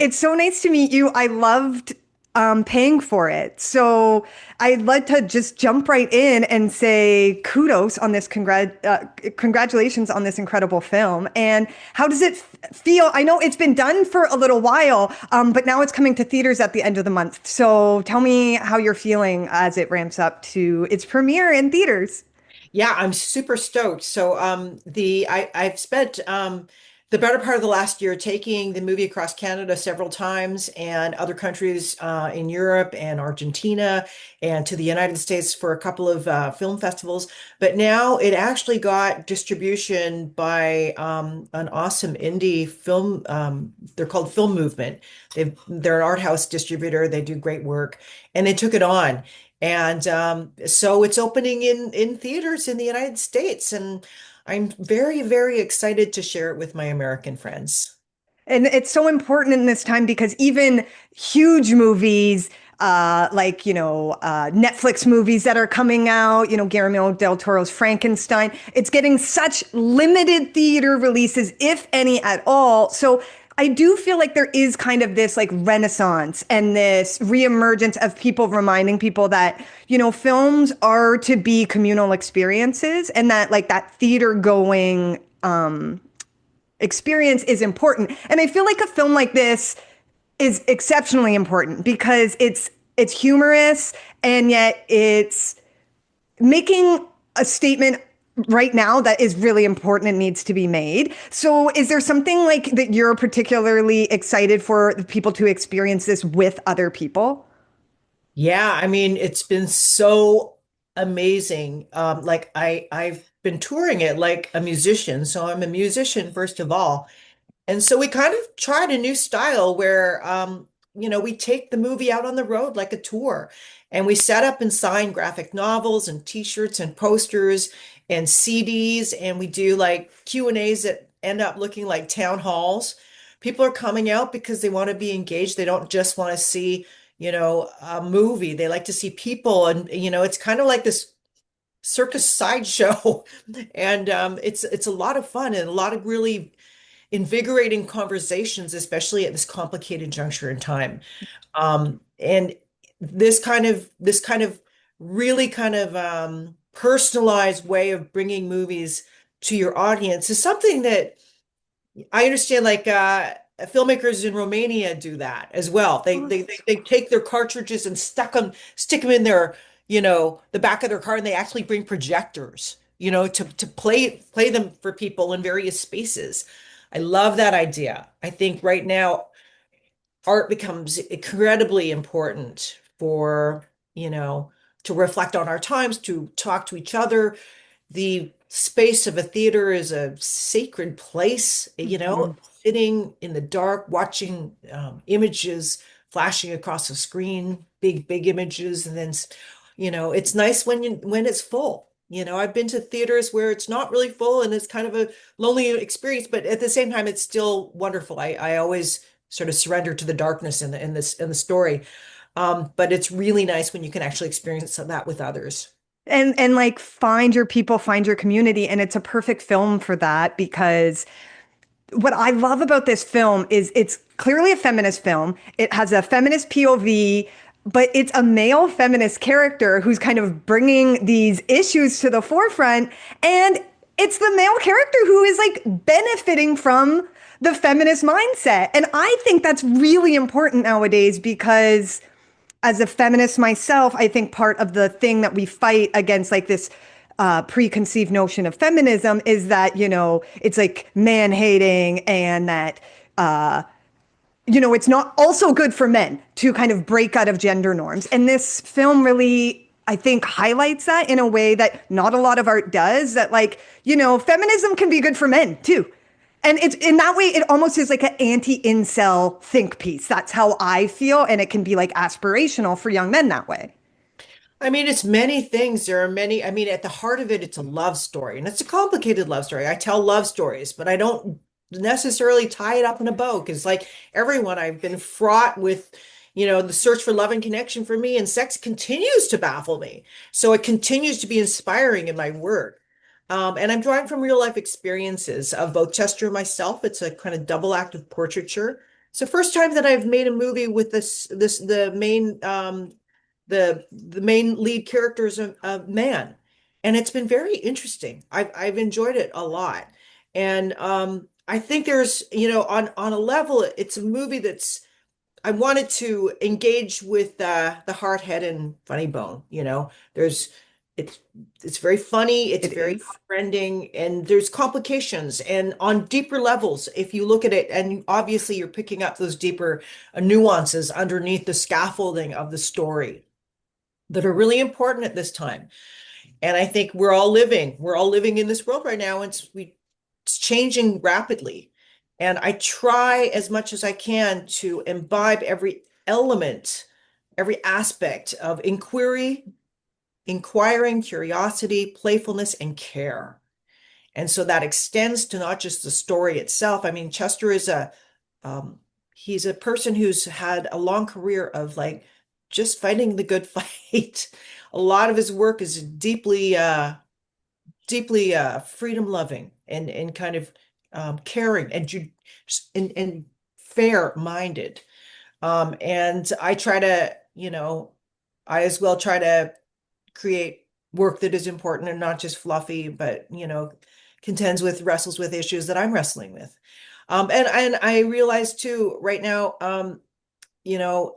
It's so nice to meet you. I loved paying for it. So I'd like to just jump right in and say kudos on this, congratulations on this incredible film. And how does it feel? I know it's been done for a little while, but now it's coming to theaters at the end of the month. So tell me how you're feeling as it ramps up to its premiere in theaters. Yeah, I'm super stoked. So I've spent the better part of the last year taking the movie across Canada several times and other countries in Europe and Argentina and to the United States for a couple of film festivals. But now it actually got distribution by an awesome indie film. They're called Film Movement. They're an art house distributor. They do great work, and they took it on. And so it's opening in theaters in the United States, and I'm very, very excited to share it with my American friends. And it's so important in this time because even huge movies, like, Netflix movies that are coming out, Guillermo del Toro's Frankenstein, it's getting such limited theater releases, if any at all. So I do feel like there is kind of this like renaissance and this reemergence of people reminding people that, films are to be communal experiences and that like that theater going, experience is important. And I feel like a film like this is exceptionally important because it's humorous and yet it's making a statement right now that is really important and needs to be made. So is there something like that you're particularly excited for people to experience this with other people? Yeah, I mean, it's been so amazing. Like I've been touring it like a musician, so I'm a musician first of all. And so we kind of tried a new style where, we take the movie out on the road like a tour, and we set up and sign graphic novels and T-shirts and posters and CDs, and we do like Q&As that end up looking like town halls. People are coming out because they want to be engaged. They don't just want to see, a movie. They like to see people, and it's kind of like this circus sideshow, and it's a lot of fun and a lot of really invigorating conversations, especially at this complicated juncture in time. And this kind of really kind of personalized way of bringing movies to your audience is something that I understand. Like filmmakers in Romania do that as well. They take their cartridges and stick them in their the back of their car, and they actually bring projectors to play them for people in various spaces. I love that idea. I think right now art becomes incredibly important for, to reflect on our times, to talk to each other. The space of a theater is a sacred place, Mhm. sitting in the dark, watching images flashing across the screen, big, big images, and then, it's nice when it's full. I've been to theaters where it's not really full and it's kind of a lonely experience, but at the same time, it's still wonderful. I always sort of surrender to the darkness in the story. But it's really nice when you can actually experience that with others. And like find your people, find your community, and it's a perfect film for that because what I love about this film is it's clearly a feminist film. It has a feminist POV, but it's a male feminist character who's kind of bringing these issues to the forefront. And it's the male character who is like benefiting from the feminist mindset. And I think that's really important nowadays because as a feminist myself, I think part of the thing that we fight against, like this preconceived notion of feminism, is that, it's like man hating and that, it's not also good for men to kind of break out of gender norms. And this film really, I think, highlights that in a way that not a lot of art does, that, like, feminism can be good for men too. And it's in that way, it almost is like an anti-incel think piece. That's how I feel. And it can be like aspirational for young men that way. I mean, it's many things. There are many. I mean, at the heart of it, it's a love story, and it's a complicated love story. I tell love stories, but I don't necessarily tie it up in a bow because, like everyone, I've been fraught with, the search for love and connection for me, and sex continues to baffle me. So it continues to be inspiring in my work. And I'm drawing from real life experiences of both Chester and myself. It's a kind of double act of portraiture. It's the first time that I've made a movie with the main lead character is a man, and it's been very interesting. I've enjoyed it a lot, and I think there's, on a level, it's a movie that's I wanted to engage with the hard head and funny bone. There's it's it's very funny, it's It very is. heartrending, and there's complications. And on deeper levels, if you look at it, and obviously you're picking up those deeper nuances underneath the scaffolding of the story that are really important at this time. And I think we're all living in this world right now, and it's changing rapidly. And I try as much as I can to imbibe every element, every aspect of inquiring, curiosity, playfulness, and care. And so that extends to not just the story itself. I mean, Chester is um, he's a person who's had a long career of like just fighting the good fight. A lot of his work is deeply freedom loving and kind of caring and fair minded. And I as well try to create work that is important and not just fluffy, but wrestles with issues that I'm wrestling with. And I realize too right now,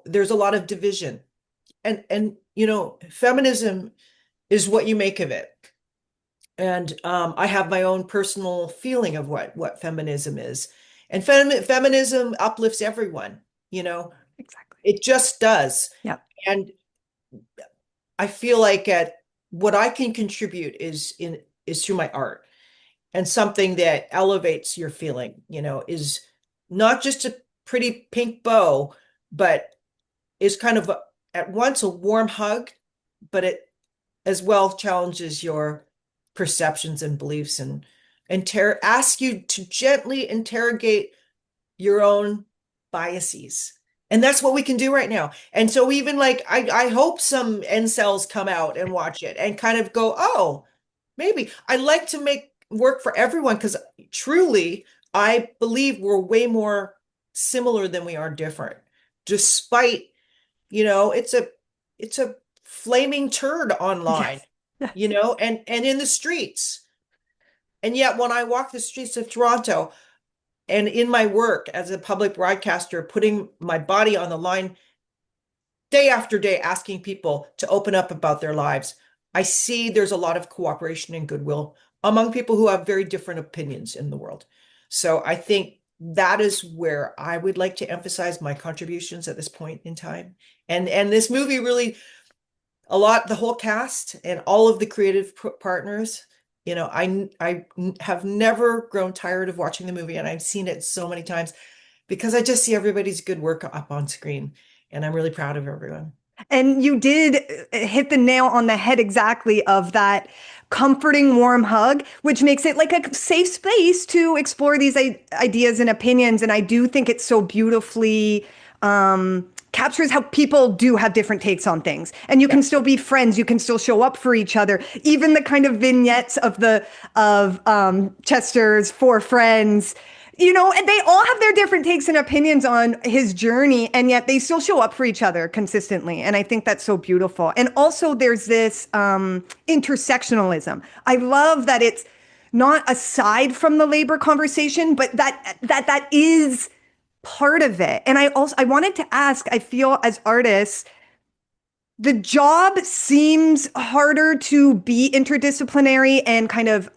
there's a lot of division, and feminism is what you make of it. And I have my own personal feeling of what feminism is. And feminism uplifts everyone, you know, Exactly. it just does. Yep. And I feel like what I can contribute is through my art, and something that elevates your feeling, is not just a pretty pink bow, but is kind of at once a warm hug, but it as well challenges your perceptions and beliefs, and ask you to gently interrogate your own biases. And that's what we can do right now. And so even like I hope some incels come out and watch it and kind of go, oh, maybe I like to make work for everyone, because truly I believe we're way more similar than we are different. Despite, it's a flaming turd online, Yes. Yes. and in the streets. And yet when I walk the streets of Toronto, and in my work as a public broadcaster, putting my body on the line day after day, asking people to open up about their lives, I see there's a lot of cooperation and goodwill among people who have very different opinions in the world. So I think that is where I would like to emphasize my contributions at this point in time. And this movie really, the whole cast and all of the creative partners, I have never grown tired of watching the movie, and I've seen it so many times because I just see everybody's good work up on screen, and I'm really proud of everyone. And you did hit the nail on the head exactly of that comforting, warm hug, which makes it like a safe space to explore these ideas and opinions. And I do think it so beautifully captures how people do have different takes on things. And you Yeah. can still be friends. You can still show up for each other. Even the kind of vignettes of Chester's four friends, and they all have their different takes and opinions on his journey, and yet they still show up for each other consistently. And I think that's so beautiful. And also, there's this intersectionalism. I love that it's not aside from the labor conversation, but that is part of it. And I wanted to ask, I feel as artists, the job seems harder to be interdisciplinary and kind of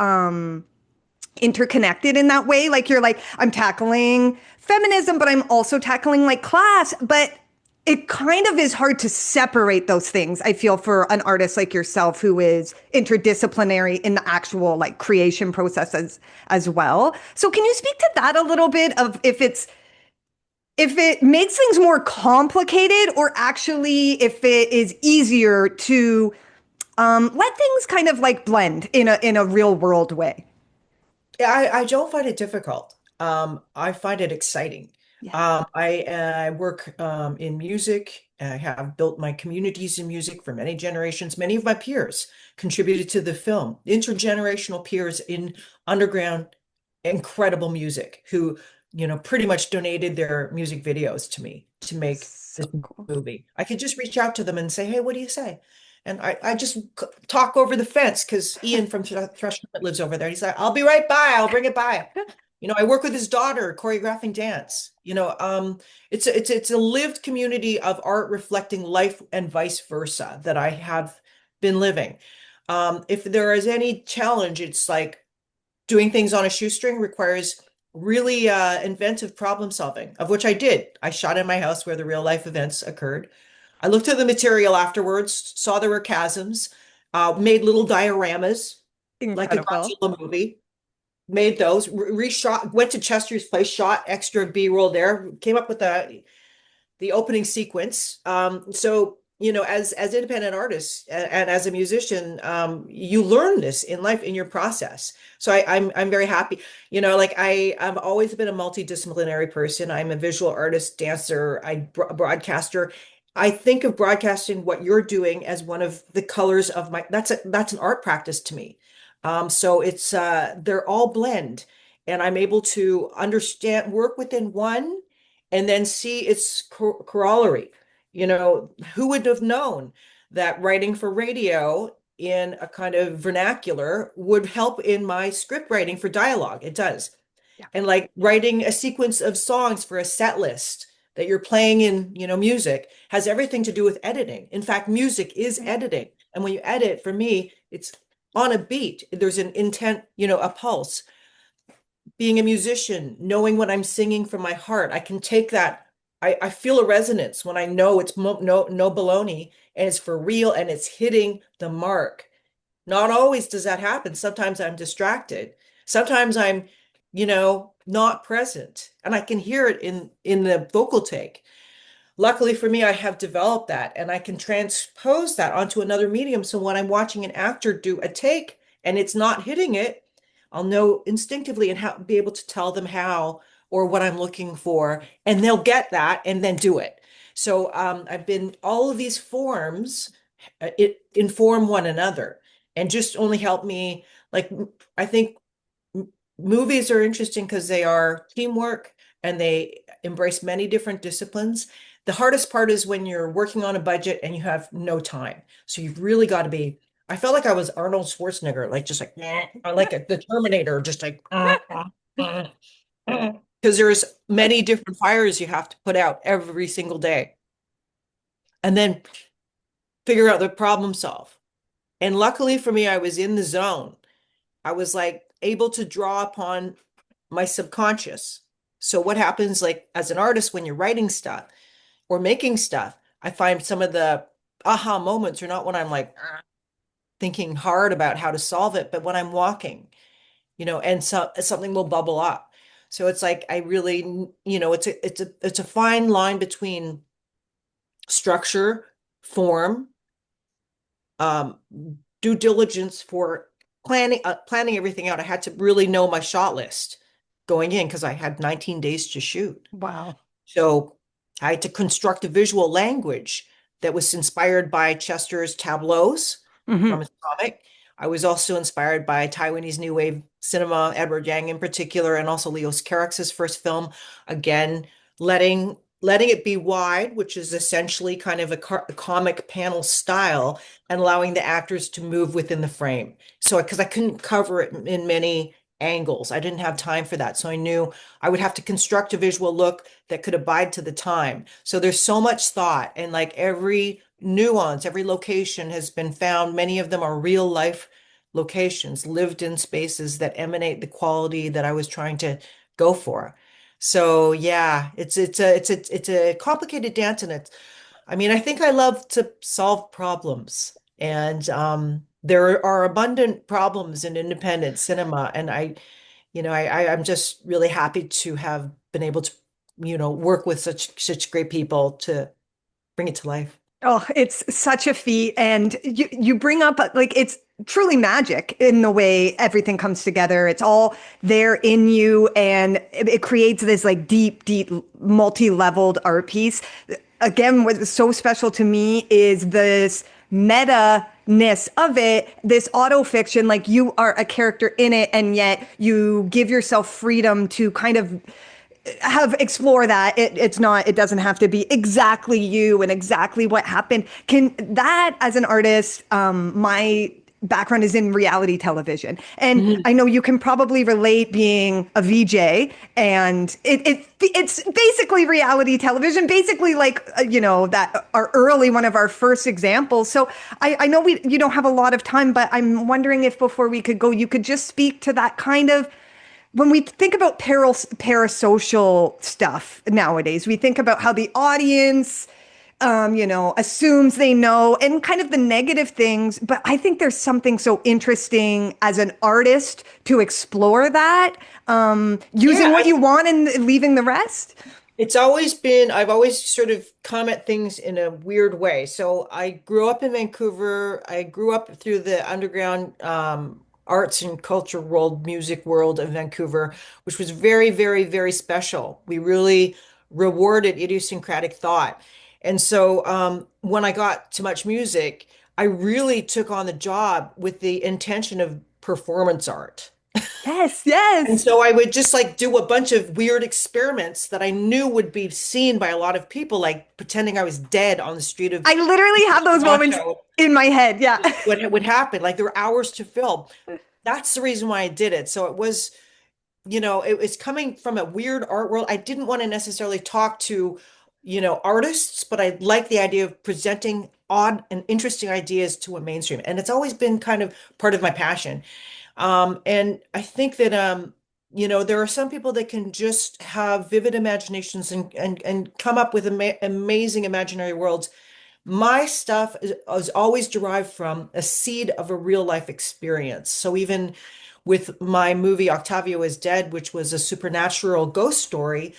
interconnected in that way. Like you're like, I'm tackling feminism, but I'm also tackling like class. But it kind of is hard to separate those things, I feel, for an artist like yourself who is interdisciplinary in the actual like creation processes as well. So can you speak to that a little bit of if it makes things more complicated, or actually if it is easier to let things kind of like blend in a real world way? Yeah, I don't find it difficult. I find it exciting. Yeah. I work in music. I have built my communities in music for many generations. Many of my peers contributed to the film, intergenerational peers in underground, incredible music who pretty much donated their music videos to me to make So this cool. movie. I could just reach out to them and say, "Hey, what do you say?" And I just talk over the fence because Ian from Thrush lives over there. He's like, "I'll be right by. I'll bring it by." I work with his daughter choreographing dance. It's a lived community of art reflecting life and vice versa that I have been living. If there is any challenge, it's like doing things on a shoestring requires really inventive problem solving, of which I did. I shot in my house where the real life events occurred. I looked at the material afterwards, saw there were chasms, made little dioramas like a Incredible. Godzilla movie, made those, reshot, went to Chester's place, shot extra B-roll there, came up with the opening sequence. So, as independent artists and as a musician, you learn this in life in your process. So I'm very happy. Like I've always been a multidisciplinary person. I'm a visual artist, dancer, broadcaster. I think of broadcasting what you're doing as one of the colors of that's an art practice to me. So it's they're all blend, and I'm able to understand work within one and then see its corollary. Who would have known that writing for radio in a kind of vernacular would help in my script writing for dialogue? It does. Yeah. And like writing a sequence of songs for a set list that you're playing in, music has everything to do with editing. In fact, music is Right. editing. And when you edit, for me, it's on a beat. There's an intent, a pulse. Being a musician, knowing what I'm singing from my heart, I can take that. I feel a resonance when I know it's no baloney and it's for real and it's hitting the mark. Not always does that happen. Sometimes I'm distracted. Sometimes I'm, not present, and I can hear it in the vocal take. Luckily for me, I have developed that and I can transpose that onto another medium. So when I'm watching an actor do a take and it's not hitting it, I'll know instinctively and be able to tell them how or what I'm looking for, and they'll get that and then do it. So I've been all of these forms, it inform one another and just only help me. Like I think movies are interesting because they are teamwork and they embrace many different disciplines. The hardest part is when you're working on a budget and you have no time. So you've really got to be. I felt like I was Arnold Schwarzenegger, like just like like the Terminator, just like because there's many different fires you have to put out every single day, and then figure out the problem solve. And luckily for me, I was in the zone. I was like able to draw upon my subconscious. So what happens like as an artist when you're writing stuff or making stuff, I find some of the aha moments are not when I'm like thinking hard about how to solve it, but when I'm walking, and something will bubble up. So it's like I really, it's a fine line between structure, form, um, due diligence for planning everything out. I had to really know my shot list going in because I had 19 days to shoot. Wow. So I had to construct a visual language that was inspired by Chester's tableaus Hmm. from his comic. I was also inspired by Taiwanese New Wave cinema, Edward Yang in particular, and also Leos Carax's first film. Again, letting it be wide, which is essentially kind of a comic panel style, and allowing the actors to move within the frame. So, because I couldn't cover it in many angles, I didn't have time for that. So I knew I would have to construct a visual look that could abide to the time. So there's so much thought, and like every nuance, every location has been found. Many of them are real life locations, lived in spaces that emanate the quality that I was trying to go for. So yeah, it's a complicated dance, and I mean, I think I love to solve problems, and there are abundant problems in independent cinema, and I'm just really happy to have been able to, work with such great people to bring it to life. Oh, it's such a feat. And you bring up like it's truly magic in the way everything comes together. It's all there in you and it creates this like deep, multi-leveled art piece. Again, what's so special to me is this meta-ness of it, this auto fiction, like you are a character in it, and yet you give yourself freedom to kind of have explore that. It's not, it doesn't have to be exactly you and exactly what happened. Can that, as an artist, my background is in reality television. And Mhm. I know you can probably relate being a VJ, and it's basically reality television, basically like, that our early, one of our first examples. So I know you don't have a lot of time, but I'm wondering if before we could go, you could just speak to that kind of, when we think about parasocial stuff nowadays, we think about how the audience, assumes they know and kind of the negative things. But I think there's something so interesting as an artist to explore that, Yeah, using what you want and leaving the rest. it's always been, I've always sort of comment things in a weird way. So I grew up in Vancouver. I grew up through the underground arts and culture world, music world of Vancouver, which was very, very, very special. We really rewarded idiosyncratic thought. And so when I got to Much Music, I really took on the job with the intention of performance art. Yes, And yes. so I would just like do a bunch of weird experiments that I knew would be seen by a lot of people, like pretending I was dead on the street of I literally have those moments Toronto. in my head. Yeah. What would happen? Like there were hours to film. That's the reason why I did it. So it was, it was coming from a weird art world. I didn't want to necessarily talk to, artists, but I like the idea of presenting odd and interesting ideas to a mainstream. And it's always been kind of part of my passion. And I think that there are some people that can just have vivid imaginations and come up with amazing imaginary worlds. My stuff is always derived from a seed of a real life experience. So even with my movie Octavio is Dead, which was a supernatural ghost story,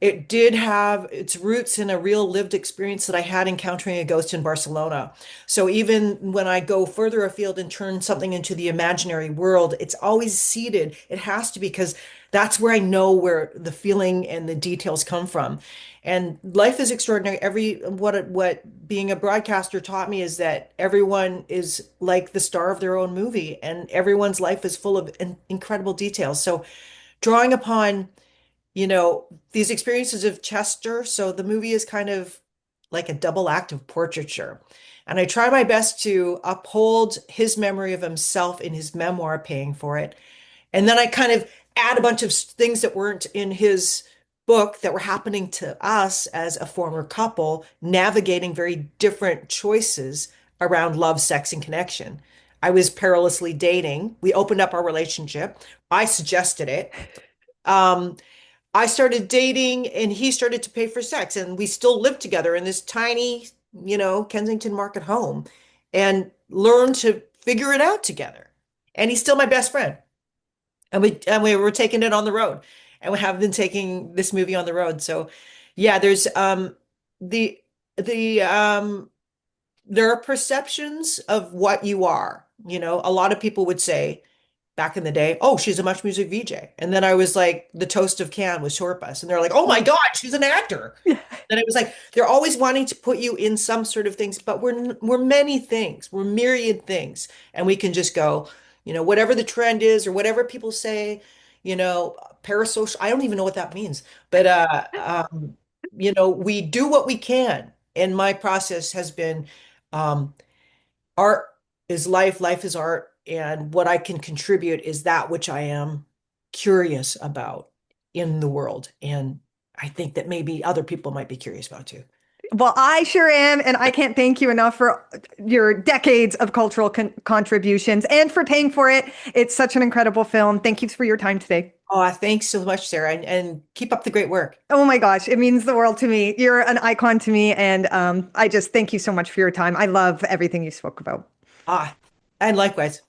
it did have its roots in a real lived experience that I had encountering a ghost in Barcelona. So even when I go further afield and turn something into the imaginary world, it's always seeded. It has to be because that's where I know where the feeling and the details come from. And life is extraordinary. What being a broadcaster taught me is that everyone is like the star of their own movie, and everyone's life is full of incredible details. So drawing upon these experiences of Chester. So the movie is kind of like a double act of portraiture. And I try my best to uphold his memory of himself in his memoir, Paying for It. And then I kind of add a bunch of things that weren't in his book that were happening to us as a former couple, navigating very different choices around love, sex, and connection. I was perilously dating. We opened up our relationship. I suggested it. Um, I started dating and he started to pay for sex, and we still lived together in this tiny, Kensington Market home and learned to figure it out together. And he's still my best friend. And we were taking it on the road, and we have been taking this movie on the road. So yeah, there's the the there are perceptions of what you are. A lot of people would say back in the day, oh, she's a Much Music VJ. And then I was like the toast of Cannes with Short Bus. And they're like, oh my God, she's an actor. And it was like they're always wanting to put you in some sort of things, but we're many things. We're myriad things. And we can just go, whatever the trend is or whatever people say, parasocial. I don't even know what that means. But we do what we can. And my process has been um art is life, life is art, and what I can contribute is that which I am curious about in the world. And I think that maybe other people might be curious about too. Well, I sure am, and I can't thank you enough for your decades of cultural contributions and for paying for it. It's such an incredible film. Thank you for your time today. Oh, thanks so much, Sarah, and keep up the great work. Oh my gosh, it means the world to me. You're an icon to me, and I just thank you so much for your time. I love everything you spoke about. Ah, and likewise.